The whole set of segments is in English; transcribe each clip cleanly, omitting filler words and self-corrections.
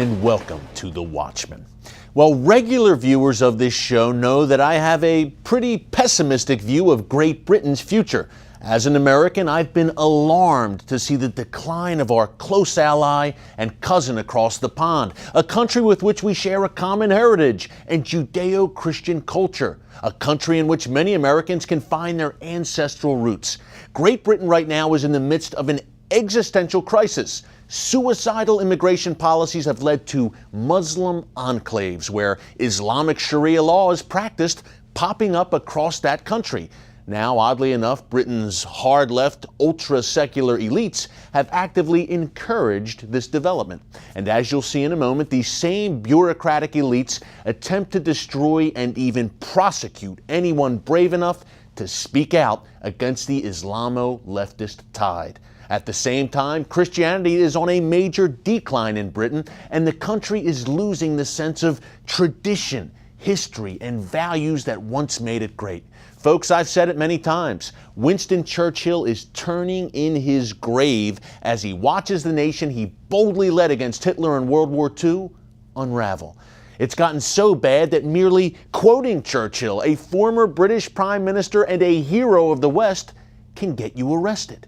and welcome to The Watchman. Well, regular viewers of this show know that I have a pretty pessimistic view of Great Britain's future. As an American, I've been alarmed to see the decline of our close ally and cousin across the pond, a country with which we share a common heritage and Judeo-Christian culture, a country in which many Americans can find their ancestral roots. Great Britain right now is in the midst of an existential crisis. Suicidal immigration policies have led to Muslim enclaves where Islamic Sharia law is practiced, popping up across that country. Now, oddly enough, Britain's hard-left, ultra-secular elites have actively encouraged this development. And as you'll see in a moment, these same bureaucratic elites attempt to destroy and even prosecute anyone brave enough to speak out against the Islamo-leftist tide. At the same time, Christianity is on a major decline in Britain, and the country is losing the sense of tradition, history, and values that once made it great. Folks, I've said it many times. Winston Churchill is turning in his grave as he watches the nation he boldly led against Hitler in World War II unravel. It's gotten so bad that merely quoting Churchill, a former British Prime Minister and a hero of the West, can get you arrested.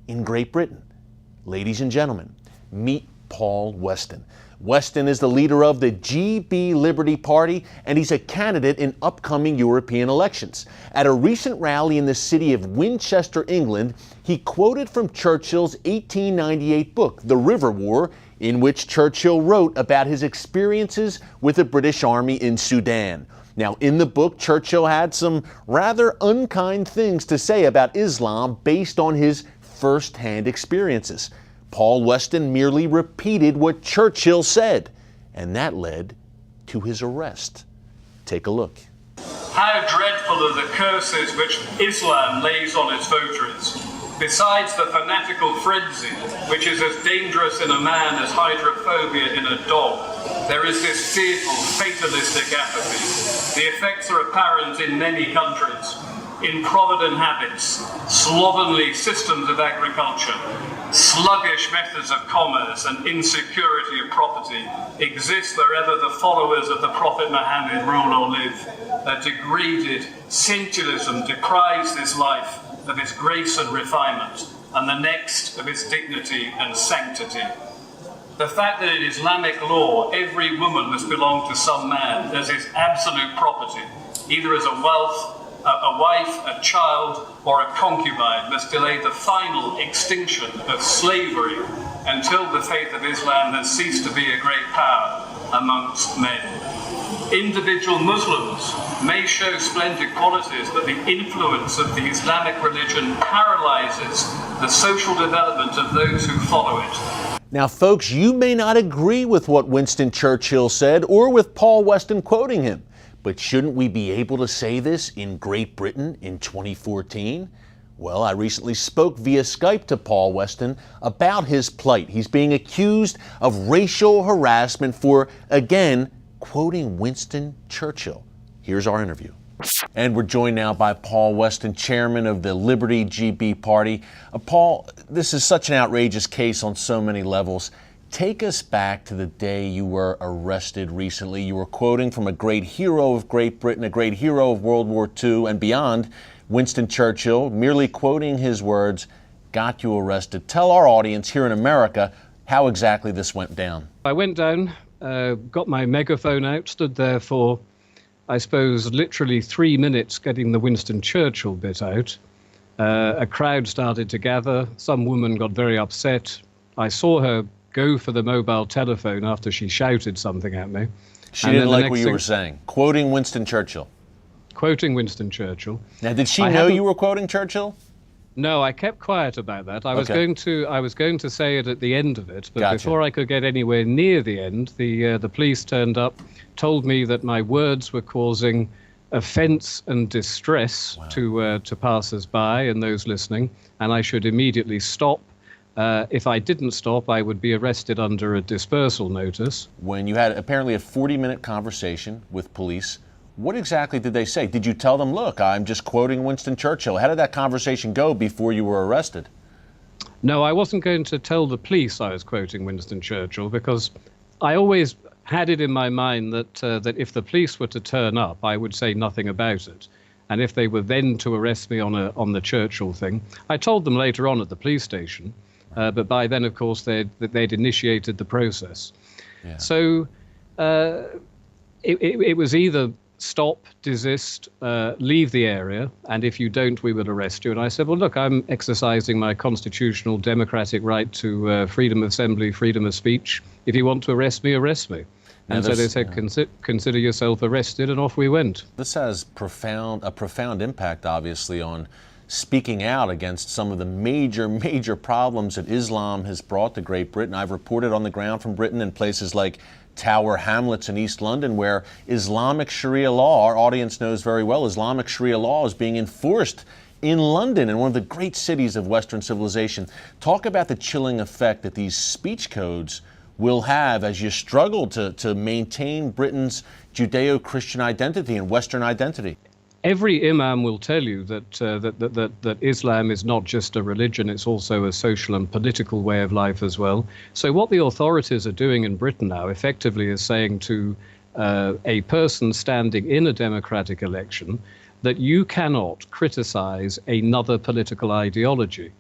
In Great Britain, ladies and gentlemen, meet Paul Weston. Weston is the leader of the GB Liberty Party, and he's a candidate in upcoming European elections. At a recent rally in the city of Winchester, England, he quoted from Churchill's 1898 book, The River War, in which Churchill wrote about his experiences with the British Army in Sudan. Now, in the book, Churchill had some rather unkind things to say about Islam based on his first-hand experiences. Paul Weston merely repeated what Churchill said, and that led to his arrest. Take a look. How dreadful are the curses which Islam lays on its votaries. Besides the fanatical frenzy, which is as dangerous in a man as hydrophobia in a dog, there is this fearful, fatalistic apathy. The effects are apparent in many countries. Improvident habits, slovenly systems of agriculture, sluggish methods of commerce, and insecurity of property exist wherever the followers of the Prophet Muhammad rule or live. A degraded scintillism deprives this life of its grace and refinement, and the next of its dignity and sanctity. The fact that in Islamic law every woman must belong to some man as his absolute property, either as a wife, a child, or a concubine, must delay the final extinction of slavery until the faith of Islam has ceased to be a great power amongst men. Individual Muslims may show splendid qualities, but the influence of the Islamic religion paralyzes the social development of those who follow it. Now, folks, you may not agree with what Winston Churchill said or with Paul Weston quoting him. But shouldn't we be able to say this in Great Britain in 2014? Well, I recently spoke via Skype to Paul Weston about his plight. He's being accused of racial harassment for, again, quoting Winston Churchill. Here's our interview. And we're joined now by Paul Weston, chairman of the Liberty GB Party. Paul, this is such an outrageous case on so many levels. Take us back to the day you were arrested recently. You were quoting from a great hero of Great Britain, a great hero of World War II and beyond, Winston Churchill. Merely quoting his words got you arrested. Tell our audience here in America how exactly this went down. I went down, got my megaphone out, stood there for, I suppose, literally 3 minutes getting the Winston Churchill bit out. A crowd started to gather. Some woman got very upset. I saw her go for the mobile telephone after she shouted something at me. She didn't like what you were saying. Quoting Winston Churchill. Quoting Winston Churchill. Now, did she know you were quoting Churchill? No, I kept quiet about that. I was going to say it at the end of it, but Gotcha. Before I could get anywhere near the end, the police turned up, told me that my words were causing offence and distress to passers-by and those listening, and I should immediately stop. If I didn't stop, I would be arrested under a dispersal notice. When you had apparently a 40-minute conversation with police, what exactly did they say? Did you tell them, look, I'm just quoting Winston Churchill? How did that conversation go before you were arrested? No, I wasn't going to tell the police I was quoting Winston Churchill because I always had it in my mind that if the police were to turn up, I would say nothing about it. And if they were then to arrest me on the Churchill thing, I told them later on at the police station, but by then, of course, they'd initiated the process. Yeah. So it was either stop, desist, leave the area, and if you don't, we will arrest you. And I said, well, look, I'm exercising my constitutional democratic right to freedom of assembly, freedom of speech. If you want to arrest me, arrest me. And so they said, consider yourself arrested, and off we went. This has a profound impact, obviously, on speaking out against some of the major problems that Islam has brought to Great Britain. I've reported on the ground from Britain in places like Tower Hamlets in East London, where Islamic Sharia law, our audience knows very well, Islamic Sharia law is being enforced in London, in one of the great cities of Western civilization. Talk about the chilling effect that these speech codes will have as you struggle to maintain Britain's Judeo-Christian identity and Western identity. Every imam will tell you that Islam is not just a religion, it's also a social and political way of life as well. So what the authorities are doing in Britain now effectively is saying to a person standing in a democratic election that you cannot criticize another political ideology.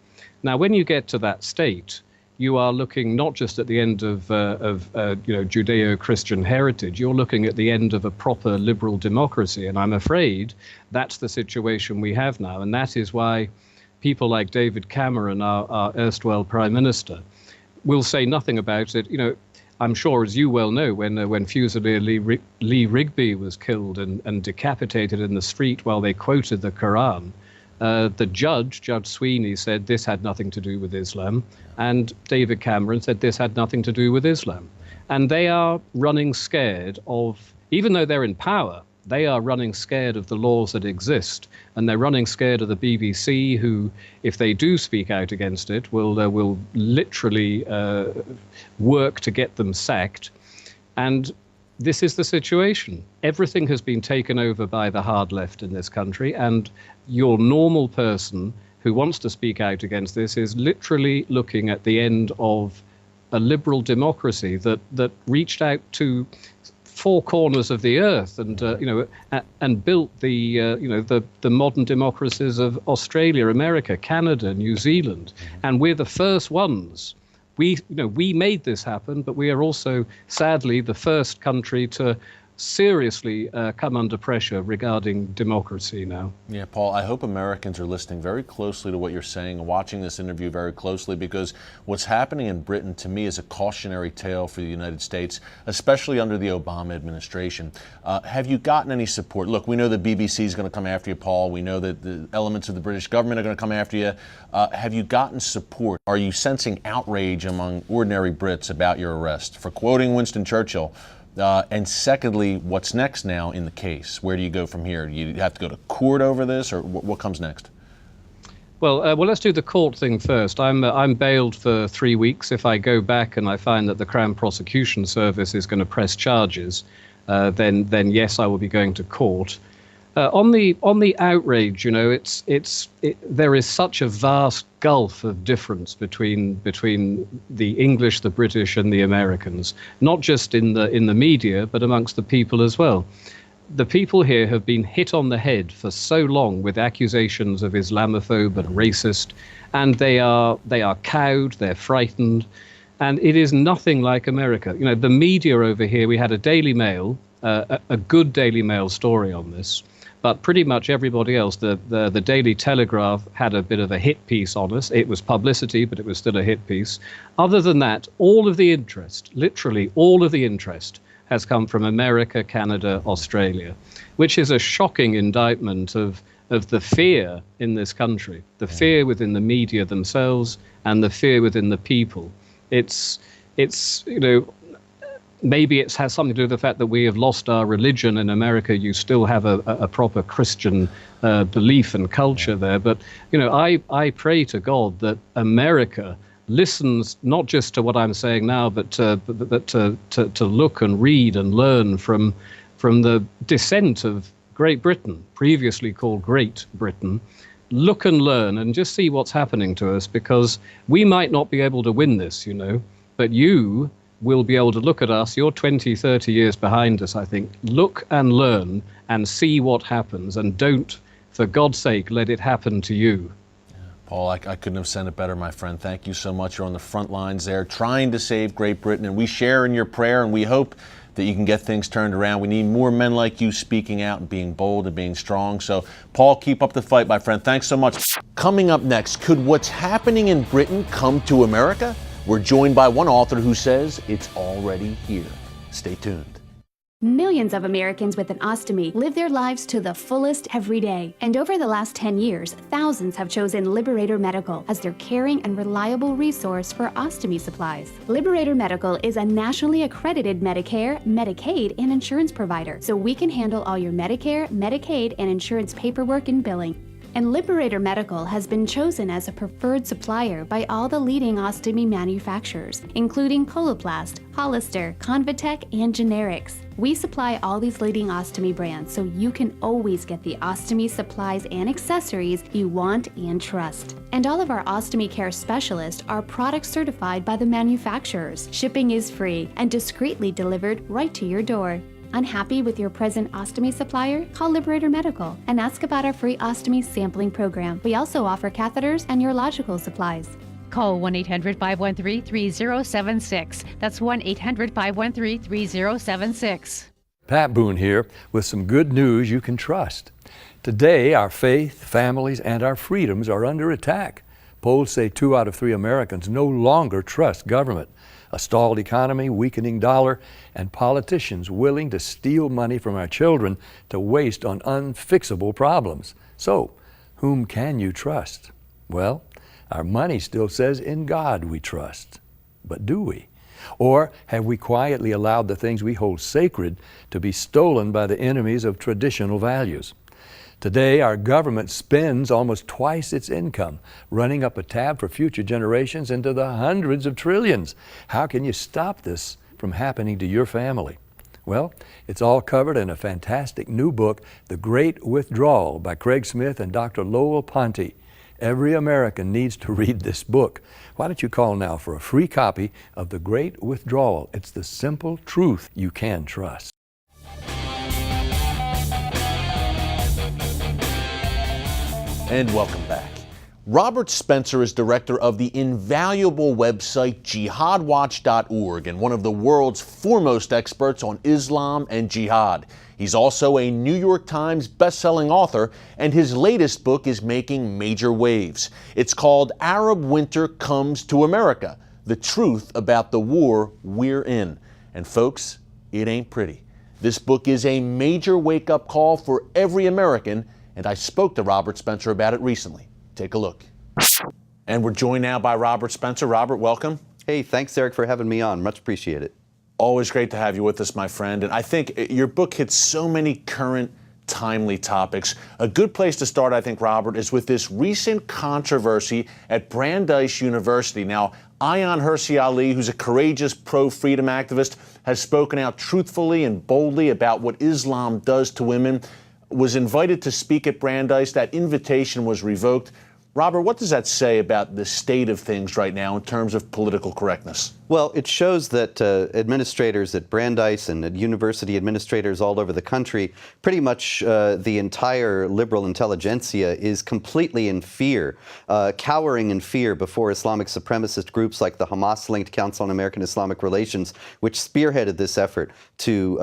Now, when you get to that state, you are looking not just at the end of Judeo-Christian heritage, you're looking at the end of a proper liberal democracy. And I'm afraid that's the situation we have now. And that is why people like David Cameron, our erstwhile Prime Minister, will say nothing about it. You know, I'm sure, as you well know, when Fusilier Lee Rigby was killed and decapitated in the street while they quoted the Quran, the Judge Sweeney, said this had nothing to do with Islam, and David Cameron said this had nothing to do with Islam. And they are running scared of, even though they're in power, they are running scared of the laws that exist, and they're running scared of the BBC, who, if they do speak out against it, will literally work to get them sacked. And this is the situation. Everything has been taken over by the hard left in this country, and your normal person who wants to speak out against this is literally looking at the end of a liberal democracy that reached out to four corners of the earth and and built the modern democracies of Australia, America, Canada, New Zealand, and we're the first ones. We made this happen, but we are also, sadly, the first country to seriously come under pressure regarding democracy now. Yeah, Paul, I hope Americans are listening very closely to what you're saying and watching this interview very closely, because what's happening in Britain, to me, is a cautionary tale for the United States, especially under the Obama administration. Have you gotten any support? Look, we know the BBC is going to come after you, Paul. We know that the elements of the British government are going to come after you. Have you gotten support? Are you sensing outrage among ordinary Brits about your arrest for quoting Winston Churchill? And secondly, what's next now in the case? Where do you go from here? Do you have to go to court over this, or what comes next? Well, let's do the court thing first. I'm bailed for 3 weeks. If I go back and I find that the Crown Prosecution Service is going to press charges, then yes, I will be going to court. On the outrage, there is such a vast gulf of difference between the English, the British, and the Americans, not just in the media, but amongst the people as well. The people here have been hit on the head for so long with accusations of Islamophobe and racist, and they are cowed, they're frightened, and it is nothing like America. The media over here, we had a Daily Mail, a good Daily Mail story on this. But pretty much everybody else, the Daily Telegraph had a bit of a hit piece on us. It was publicity, but it was still a hit piece. Other than that, all of the interest, literally all of the interest, has come from America, Canada, Australia, which is a shocking indictment of the fear in this country, the fear within the media themselves and the fear within the people. It's maybe it has something to do with the fact that we have lost our religion. In America, you still have a proper Christian belief and culture there. But, I pray to God that America listens not just to what I'm saying now, but to look and read and learn from the descent of Great Britain, previously called Great Britain. Look and learn and just see what's happening to us, because we might not be able to win this, but you will be able to look at us. You're 20, 30 years behind us, I think. Look and learn and see what happens, and don't, for God's sake, let it happen to you. Paul, I couldn't have said it better, my friend. Thank you so much. You're on the front lines there trying to save Great Britain, and we share in your prayer, and we hope that you can get things turned around. We need more men like you speaking out and being bold and being strong. So, Paul, keep up the fight, my friend. Thanks so much. Coming up next, could what's happening in Britain come to America? We're joined by one author who says it's already here. Stay tuned. Millions of Americans with an ostomy live their lives to the fullest every day. And over the last 10 years, thousands have chosen Liberator Medical as their caring and reliable resource for ostomy supplies. Liberator Medical is a nationally accredited Medicare, Medicaid, and insurance provider, so we can handle all your Medicare, Medicaid, and insurance paperwork and billing. And Liberator Medical has been chosen as a preferred supplier by all the leading ostomy manufacturers, including Coloplast, Hollister, Convatec, and Generics. We supply all these leading ostomy brands, so you can always get the ostomy supplies and accessories you want and trust. And all of our ostomy care specialists are product certified by the manufacturers. Shipping is free and discreetly delivered right to your door. Unhappy with your present ostomy supplier? Call Liberator Medical and ask about our free ostomy sampling program. We also offer catheters and urological supplies. Call 1-800-513-3076. That's 1-800-513-3076. Pat Boone here with some good news you can trust. Today, our faith, families, and our freedoms are under attack. Polls say 2 out of 3 Americans no longer trust government. A stalled economy, weakening dollar, and politicians willing to steal money from our children to waste on unfixable problems. So, whom can you trust? Well, our money still says in God we trust. But do we? Or have we quietly allowed the things we hold sacred to be stolen by the enemies of traditional values? Today, our government spends almost twice its income, running up a tab for future generations into the hundreds of trillions. How can you stop this from happening to your family? Well, it's all covered in a fantastic new book, The Great Withdrawal by Craig Smith and Dr. Lowell Ponte. Every American needs to read this book. Why don't you call now for a free copy of The Great Withdrawal? It's the simple truth you can trust. And welcome back. Robert Spencer is director of the invaluable website jihadwatch.org and one of the world's foremost experts on Islam and jihad. He's also a New York Times best-selling author, and his latest book is making major waves. It's called Arab Winter Comes to America, The Truth About the War We're In. And folks, it ain't pretty. This book is a major wake-up call for every American, and I spoke to Robert Spencer about it recently. Take a look. And we're joined now by Robert Spencer. Robert, welcome. Hey, thanks, Eric, for having me on. Much appreciated. Always great to have you with us, my friend. And I think your book hits so many current, timely topics. A good place to start, I think, Robert, is with this recent controversy at Brandeis University. Now, Ayaan Hirsi Ali, who's a courageous pro-freedom activist, has spoken out truthfully and boldly about what Islam does to women, was invited to speak at Brandeis. That invitation was revoked. Robert, what does that say about the state of things right now in terms of political correctness? Well, it shows that administrators at Brandeis and at university administrators all over the country, pretty much the entire liberal intelligentsia is completely in fear, cowering in fear before Islamic supremacist groups like the Hamas-linked Council on American Islamic Relations, which spearheaded this effort to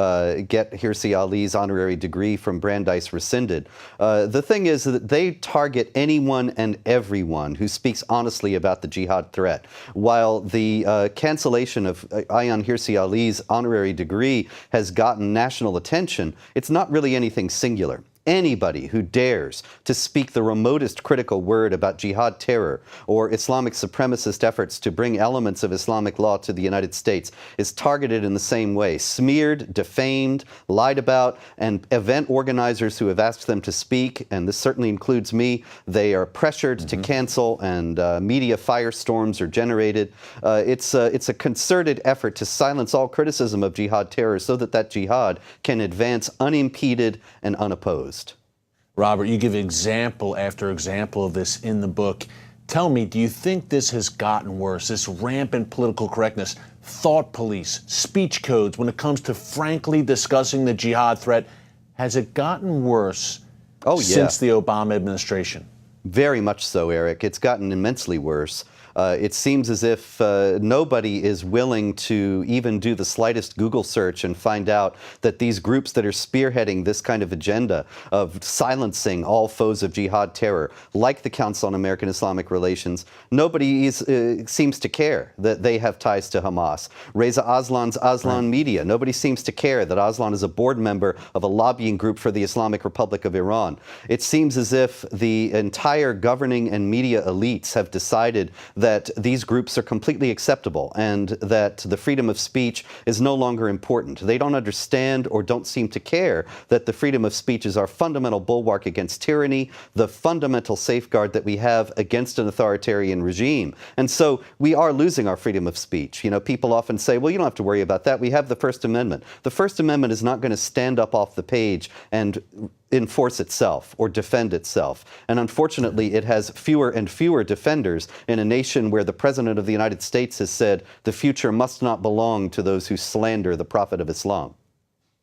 get Hirsi Ali's honorary degree from Brandeis rescinded. The thing is that they target anyone and everyone who speaks honestly about the jihad threat, while the cancellation of Ayaan Hirsi Ali's honorary degree has gotten national attention. It's not really anything singular. Anybody who dares to speak the remotest critical word about jihad terror or Islamic supremacist efforts to bring elements of Islamic law to the United States is targeted in the same way, smeared, defamed, lied about, and event organizers who have asked them to speak, and this certainly includes me, they are pressured to cancel, and media firestorms are generated. It's a concerted effort to silence all criticism of jihad terror so that that jihad can advance unimpeded and unopposed. Robert, you give example after example of this in the book. Tell me, do you think this has gotten worse, this rampant political correctness, thought police, speech codes when it comes to frankly discussing the jihad threat. Has it gotten worse since the Obama administration? Very much so, Eric. It's gotten immensely worse. It seems as if nobody is willing to even do the slightest Google search and find out that these groups that are spearheading this kind of agenda of silencing all foes of jihad terror, like the Council on American Islamic Relations, nobody seems to care that they have ties to Hamas. Reza Aslan's Aslan Media, nobody seems to care that Aslan is a board member of a lobbying group for the Islamic Republic of Iran. It seems as if the entire governing and media elites have decided that these groups are completely acceptable and that the freedom of speech is no longer important. They don't understand or don't seem to care that the freedom of speech is our fundamental bulwark against tyranny, the fundamental safeguard that we have against an authoritarian regime. And so we are losing our freedom of speech. You know, people often say, well, you don't have to worry about that. We have the First Amendment. The First Amendment is not going to stand up off the page and enforce itself or defend itself. And unfortunately, it has fewer and fewer defenders in a nation where the President of the United States has said the future must not belong to those who slander the Prophet of Islam.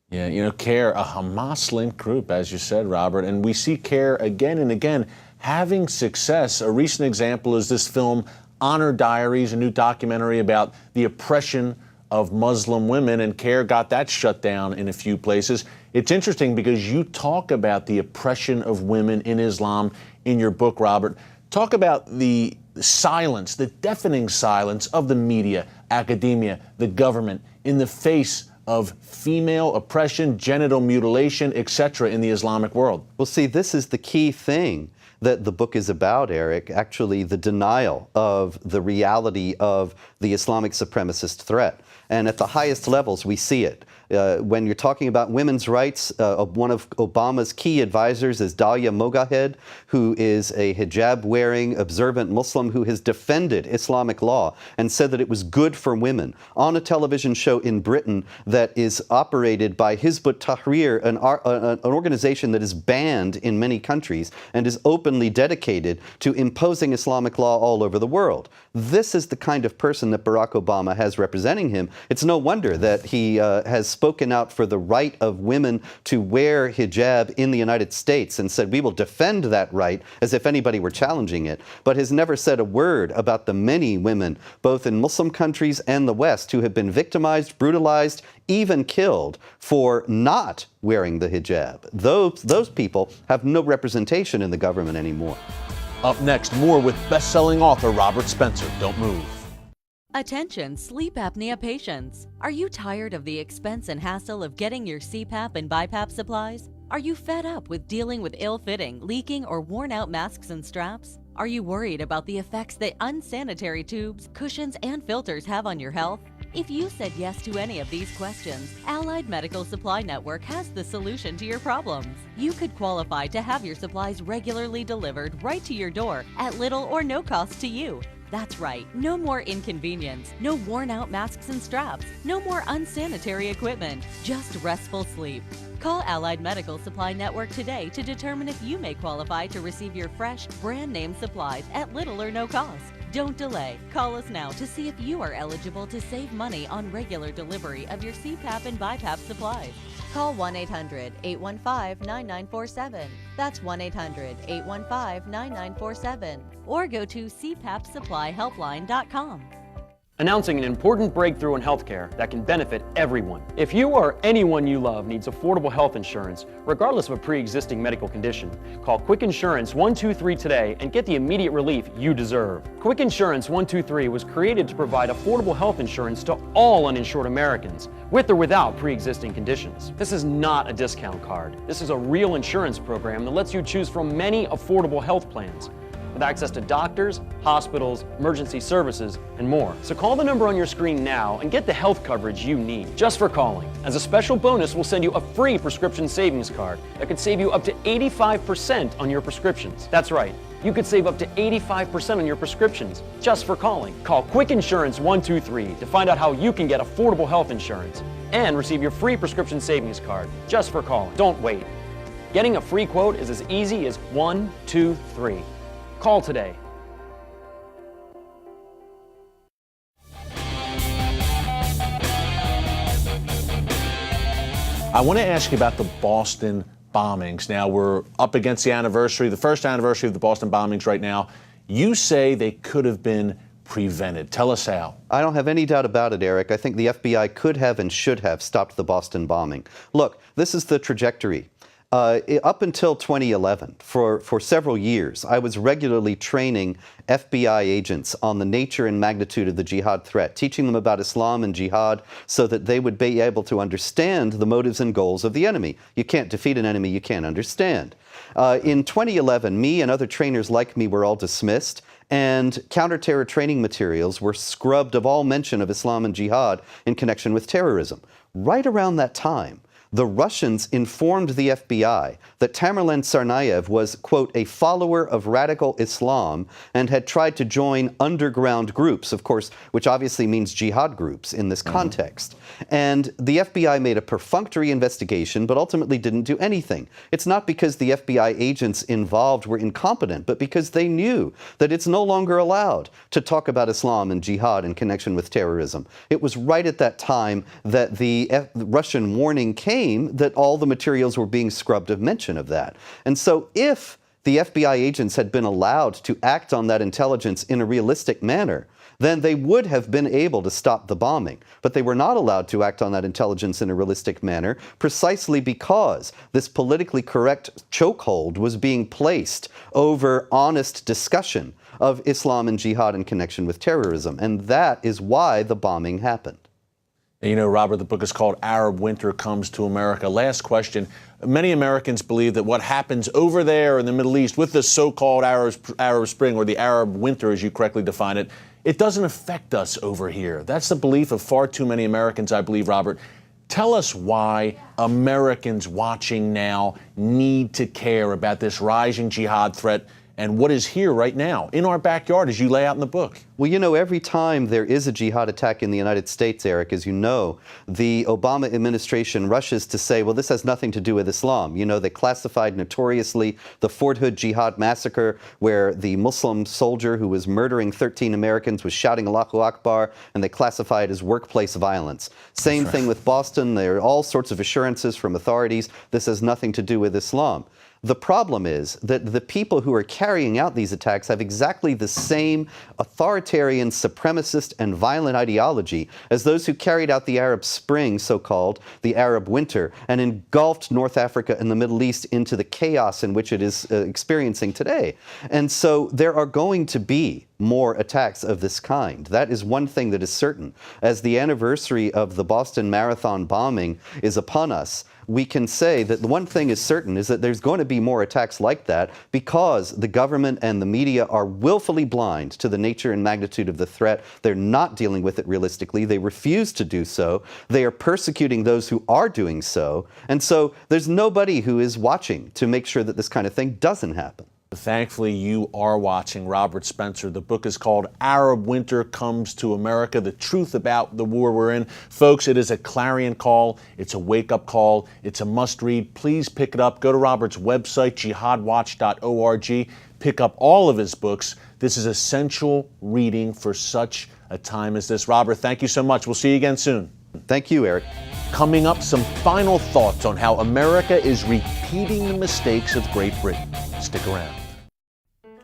Yeah, you know, CARE, a Hamas-linked group, as you said, Robert, and we see CARE again and again having success. A recent example is this film, Honor Diaries, a new documentary about the oppression of Muslim women, and CARE got that shut down in a few places. It's interesting because you talk about the oppression of women in Islam in your book, Robert. Talk about the silence, the deafening silence of the media, academia, the government in the face of female oppression, genital mutilation, etc. in the Islamic world. Well, see, this is the key thing that the book is about, Eric, actually the denial of the reality of the Islamic supremacist threat. And at the highest levels, we see it. When you're talking about women's rights, one of Obama's key advisors is Dalia Mogahed, who is a hijab-wearing, observant Muslim who has defended Islamic law and said that it was good for women on a television show in Britain that is operated by Hizb ut-Tahrir, an organization that is banned in many countries and is openly dedicated to imposing Islamic law all over the world. This is the kind of person that Barack Obama has representing him. It's no wonder that he has spoken out for the right of women to wear hijab in the United States and said we will defend that right as if anybody were challenging it, but has never said a word about the many women, both in Muslim countries and the West, who have been victimized, brutalized, even killed for not wearing the hijab. Those people have no representation in the government anymore. Up next, more with best-selling author Robert Spencer. Don't move. Attention sleep apnea patients. Are you tired of the expense and hassle of getting your CPAP and BiPAP supplies? Are you fed up with dealing with ill-fitting, leaking, or worn-out masks and straps? Are you worried about the effects that unsanitary tubes, cushions, and filters have on your health? If you said yes to any of these questions, Allied Medical Supply Network has the solution to your problems. You could qualify to have your supplies regularly delivered right to your door at little or no cost to you. That's right, no more inconvenience, no worn-out masks and straps, no more unsanitary equipment, just restful sleep. Call Allied Medical Supply Network today to determine if you may qualify to receive your fresh, brand-name supplies at little or no cost. Don't delay. Call us now to see if you are eligible to save money on regular delivery of your CPAP and BiPAP supplies. Call 1-800-815-9947. That's 1-800-815-9947. Or go to cpapsupplyhelpline.com. Announcing an important breakthrough in healthcare that can benefit everyone. If you or anyone you love needs affordable health insurance, regardless of a pre-existing medical condition, call Quick Insurance 123 today and get the immediate relief you deserve. Quick Insurance 123 was created to provide affordable health insurance to all uninsured Americans, with or without pre-existing conditions. This is not a discount card. This is a real insurance program that lets you choose from many affordable health plans, with access to doctors, hospitals, emergency services, and more. So call the number on your screen now and get the health coverage you need just for calling. As a special bonus, we'll send you a free prescription savings card that could save you up to 85% on your prescriptions. That's right, you could save up to 85% on your prescriptions just for calling. Call Quick Insurance 123 to find out how you can get affordable health insurance and receive your free prescription savings card just for calling. Don't wait. Getting a free quote is as easy as 1, 2, 3. Call today. I want to ask you about the Boston bombings. Now, we're up against the anniversary, the first anniversary of the Boston bombings right now. You say they could have been prevented. Tell us how. I don't have any doubt about it, Eric. I think the FBI could have and should have stopped the Boston bombing. Look, this is the trajectory. Up until 2011, for several years, I was regularly training FBI agents on the nature and magnitude of the jihad threat, teaching them about Islam and jihad so that they would be able to understand the motives and goals of the enemy. You can't defeat an enemy you can't understand. In 2011, me and other trainers like me were all dismissed, and counter-terror training materials were scrubbed of all mention of Islam and jihad in connection with terrorism. Right around that time, the Russians informed the FBI that Tamerlan Tsarnaev was, quote, a follower of radical Islam and had tried to join underground groups, of course, which obviously means jihad groups in this context. And the FBI made a perfunctory investigation, but ultimately didn't do anything. It's not because the FBI agents involved were incompetent, but because they knew that it's no longer allowed to talk about Islam and jihad in connection with terrorism. It was right at that time that the Russian warning came that all the materials were being scrubbed of mention of that. And so if the FBI agents had been allowed to act on that intelligence in a realistic manner, then they would have been able to stop the bombing. But they were not allowed to act on that intelligence in a realistic manner precisely because this politically correct chokehold was being placed over honest discussion of Islam and jihad in connection with terrorism. And that is why the bombing happened. You know, Robert, the book is called Arab Winter Comes to America. Last question. Many Americans believe that what happens over there in the Middle East with the so-called Arab Spring, or the Arab Winter, as you correctly define it, it doesn't affect us over here. That's the belief of far too many Americans, I believe, Robert. Tell us why Americans watching now need to care about this rising jihad threat and what is here right now in our backyard, as you lay out in the book. Well, you know, every time there is a jihad attack in the United States, Eric, as you know, the Obama administration rushes to say, well, this has nothing to do with Islam. You know, they classified notoriously the Fort Hood jihad massacre, where the Muslim soldier who was murdering 13 Americans was shouting Allahu Akbar, and they classify it as workplace violence. Same thing with Boston. There are all sorts of assurances from authorities. This has nothing to do with Islam. The problem is that the people who are carrying out these attacks have exactly the same authoritarian, supremacist, and violent ideology as those who carried out the Arab Spring, so-called, the Arab Winter, and engulfed North Africa and the Middle East into the chaos in which it is experiencing today. And so there are going to be more attacks of this kind. That is one thing that is certain. As the anniversary of the Boston Marathon bombing is upon us, we can say that the one thing is certain is that there's going to be more attacks like that because the government and the media are willfully blind to the nature and magnitude of the threat. They're not dealing with it realistically. They refuse to do so. They are persecuting those who are doing so. And so there's nobody who is watching to make sure that this kind of thing doesn't happen. Thankfully, you are watching. Robert Spencer. The book is called Arab Winter Comes to America, the truth about the war we're in. Folks, it is a clarion call. It's a wake-up call. It's a must-read. Please pick it up. Go to Robert's website, jihadwatch.org. Pick up all of his books. This is essential reading for such a time as this. Robert, thank you so much. We'll see you again soon. Thank you, Eric. Coming up, some final thoughts on how America is repeating the mistakes of Great Britain. Stick around.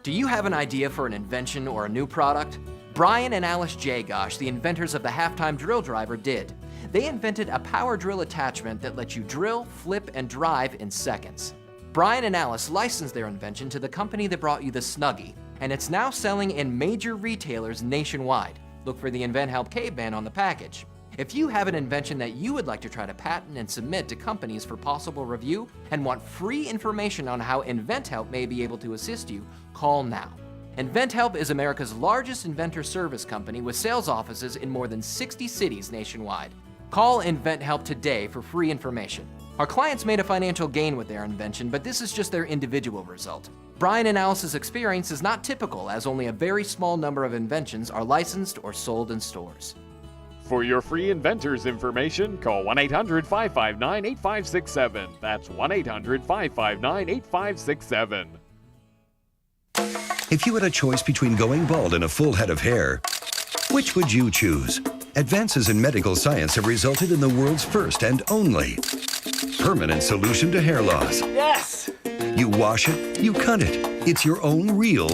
Do you have an idea for an invention or a new product? Brian and Alice Jagosh, the inventors of the halftime drill driver, did. They invented a power drill attachment that lets you drill, flip, and drive in seconds. Brian and Alice licensed their invention to the company that brought you the Snuggie, and it's now selling in major retailers nationwide. Look for the Invent Help Caveman on the package. If you have an invention that you would like to try to patent and submit to companies for possible review and want free information on how InventHelp may be able to assist you, call now. InventHelp is America's largest inventor service company with sales offices in more than 60 cities nationwide. Call InventHelp today for free information. Our clients made a financial gain with their invention, but this is just their individual result. Brian and Alice's experience is not typical, as only a very small number of inventions are licensed or sold in stores. For your free inventors information, call 1-800-559-8567. That's 1-800-559-8567. If you had a choice between going bald and a full head of hair, which would you choose? Advances in medical science have resulted in the world's first and only permanent solution to hair loss. Yes! You wash it, you cut it. It's your own real,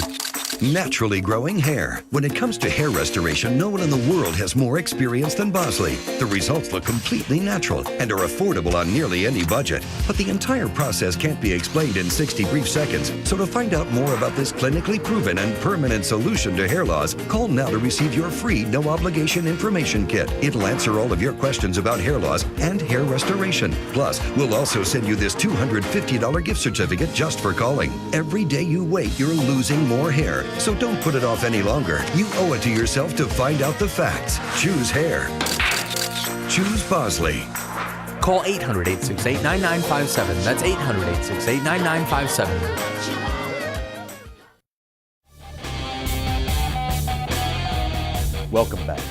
naturally growing hair. When it comes to hair restoration, no one in the world has more experience than Bosley. The results look completely natural and are affordable on nearly any budget. But the entire process can't be explained in 60 brief seconds. So to find out more about this clinically proven and permanent solution to hair loss, call now to receive your free no-obligation information kit. It'll answer all of your questions about hair loss and hair restoration. Plus, we'll also send you this $250 gift certificate just for calling. Every day you wait, you're losing more hair. So don't put it off any longer. You owe it to yourself to find out the facts. Choose hair. Choose Bosley. Call 800-868-9957. That's 800-868-9957. Welcome back.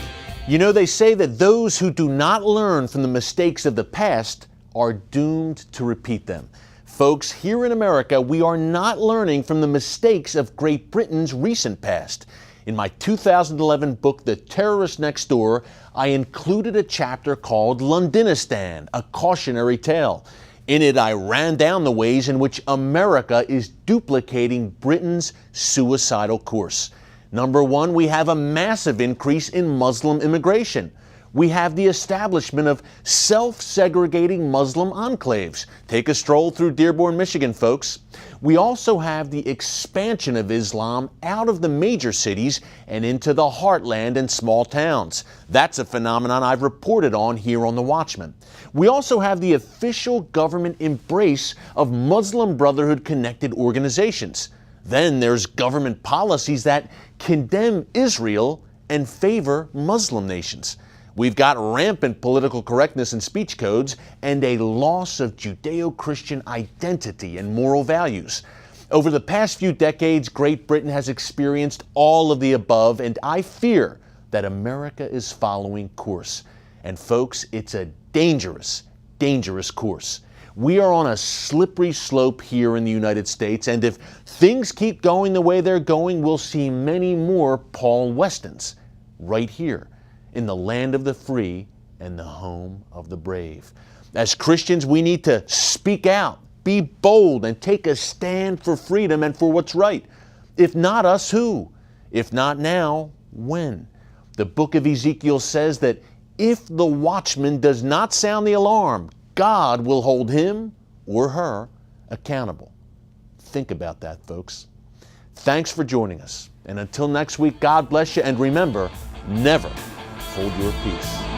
You know, they say that those who do not learn from the mistakes of the past are doomed to repeat them. Folks, here in America, we are not learning from the mistakes of Great Britain's recent past. In my 2011 book, The Terrorist Next Door, I included a chapter called Londonistan, a cautionary tale. In it, I ran down the ways in which America is duplicating Britain's suicidal course. Number one, we have a massive increase in Muslim immigration. We have the establishment of self-segregating Muslim enclaves. Take a stroll through Dearborn, Michigan, folks. We also have the expansion of Islam out of the major cities and into the heartland and small towns. That's a phenomenon I've reported on here on The Watchman. We also have the official government embrace of Muslim Brotherhood-connected organizations. Then there's government policies that condemn Israel and favor Muslim nations. We've got rampant political correctness and speech codes and a loss of Judeo-Christian identity and moral values. Over the past few decades, Great Britain has experienced all of the above, and I fear that America is following course. And folks, it's a dangerous, dangerous course. We are on a slippery slope here in the United States, and if things keep going the way they're going, we'll see many more Paul Westons right here in the land of the free and the home of the brave. As Christians, we need to speak out, be bold, and take a stand for freedom and for what's right. If not us, who? If not now, when? The book of Ezekiel says that if the watchman does not sound the alarm, God will hold him or her accountable. Think about that, folks. Thanks for joining us. And until next week, God bless you, and remember, never hold your peace.